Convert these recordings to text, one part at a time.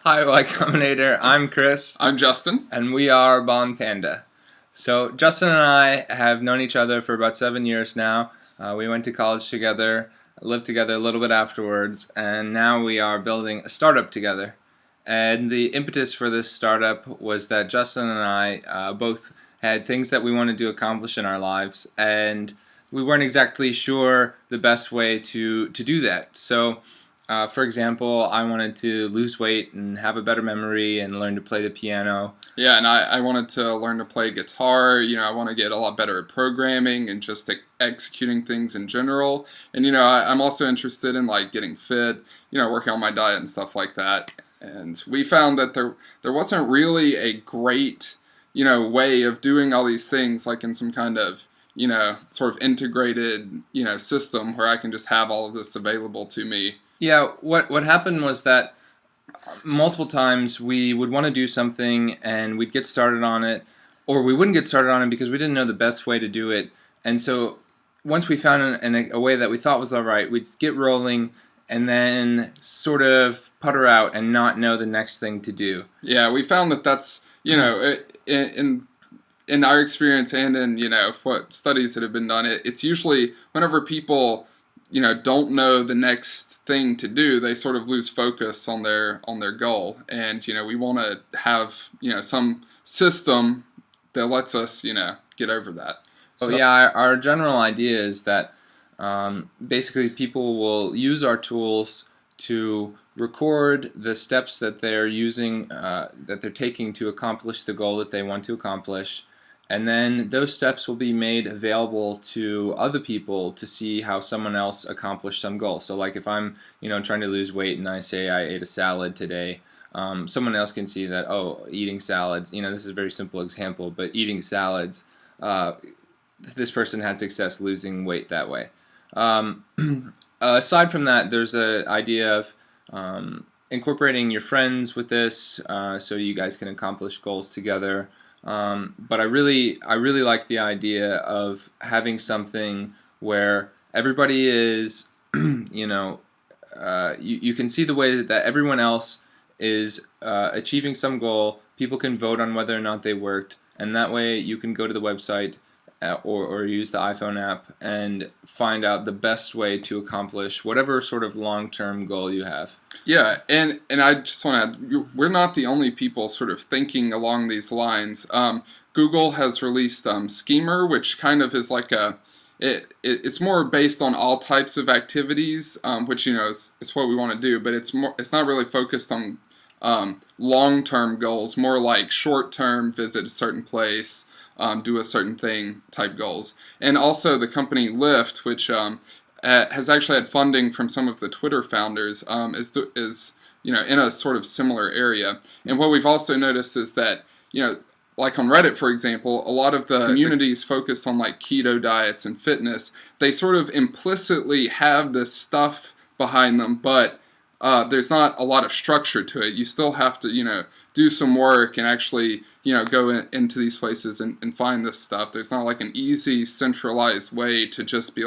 Hi, Y Combinator. I'm Chris. I'm Justin. And we are Bon Panda. So Justin and I have known each other for about 7 years now. We went to college together, lived together a little bit afterwards, and now we are building a startup together. And the impetus for this startup was that Justin and I both had things that we wanted to accomplish in our lives, and we weren't exactly sure the best way to do that. So for example, I wanted to lose weight and have a better memory and learn to play the piano. Yeah, and I wanted to learn to play guitar. I want to get a lot better at programming and just executing things in general. And, I'm also interested in, getting fit, working on my diet and stuff like that. And we found that there wasn't really a great, way of doing all these things, in some kind of, sort of integrated, system where I can just have all of this available to me. Yeah, what happened was that multiple times we would want to do something and we'd get started on it, or we wouldn't get started on it because we didn't know the best way to do it. And so once we found a way that we thought was all right, we'd get rolling and then sort of putter out and not know the next thing to do. Yeah, we found that that's, in our experience and in, what studies that have been done, it's usually whenever people don't know the next thing to do, they sort of lose focus on their goal. And, we want to have, some system that lets us, get over that. So, yeah, our general idea is that basically people will use our tools to record the steps that they're using, that they're taking to accomplish the goal that they want to accomplish. And then those steps will be made available to other people to see how someone else accomplished some goal. So if I'm trying to lose weight and I say I ate a salad today, someone else can see that, oh, eating salads, this is a very simple example, but eating salads, this person had success losing weight that way. Aside from that, there's an idea of incorporating your friends with this so you guys can accomplish goals together. But I really like the idea of having something where everybody is, you can see the way that everyone else is achieving some goal. People can vote on whether or not they worked, and that way you can go to the website or use the iPhone app and find out the best way to accomplish whatever sort of long-term goal you have. Yeah, and I just want to add, we're not the only people sort of thinking along these lines. Google has released Schemer, which kind of is it's more based on all types of activities, which is what we want to do, but it's not really focused on long-term goals, more like short-term, visit a certain place, do a certain thing type goals. And also the company Lyft, which has actually had funding from some of the Twitter founders, is in a sort of similar area. And what we've also noticed is that like on Reddit, for example, a lot of the communities focused on keto diets and fitness, they sort of implicitly have this stuff behind them, but there's not a lot of structure to it. You still have to, do some work and actually, go into these places and find this stuff. There's not an easy, centralized way to just be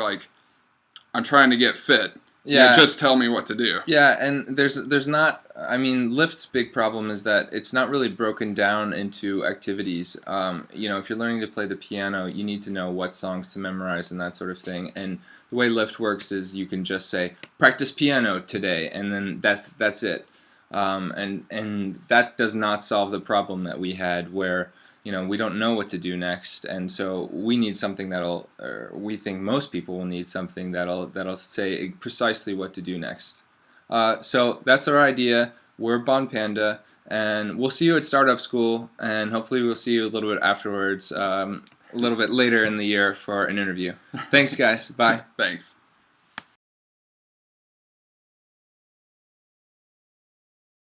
I'm trying to get fit. Yeah. Just tell me what to do. Yeah, and there's not, Lyft's big problem is that it's not really broken down into activities. If you're learning to play the piano, you need to know what songs to memorize and that sort of thing. And the way Lyft works is you can just say, practice piano today, and then that's it. And that does not solve the problem that we had where we don't know what to do next, and so we need something we think most people will need something that'll say precisely what to do next. So that's our idea. We're Bon Panda, and we'll see you at Startup School, and hopefully we'll see you a little bit afterwards, a little bit later in the year for an interview. Thanks, guys. Bye. Thanks.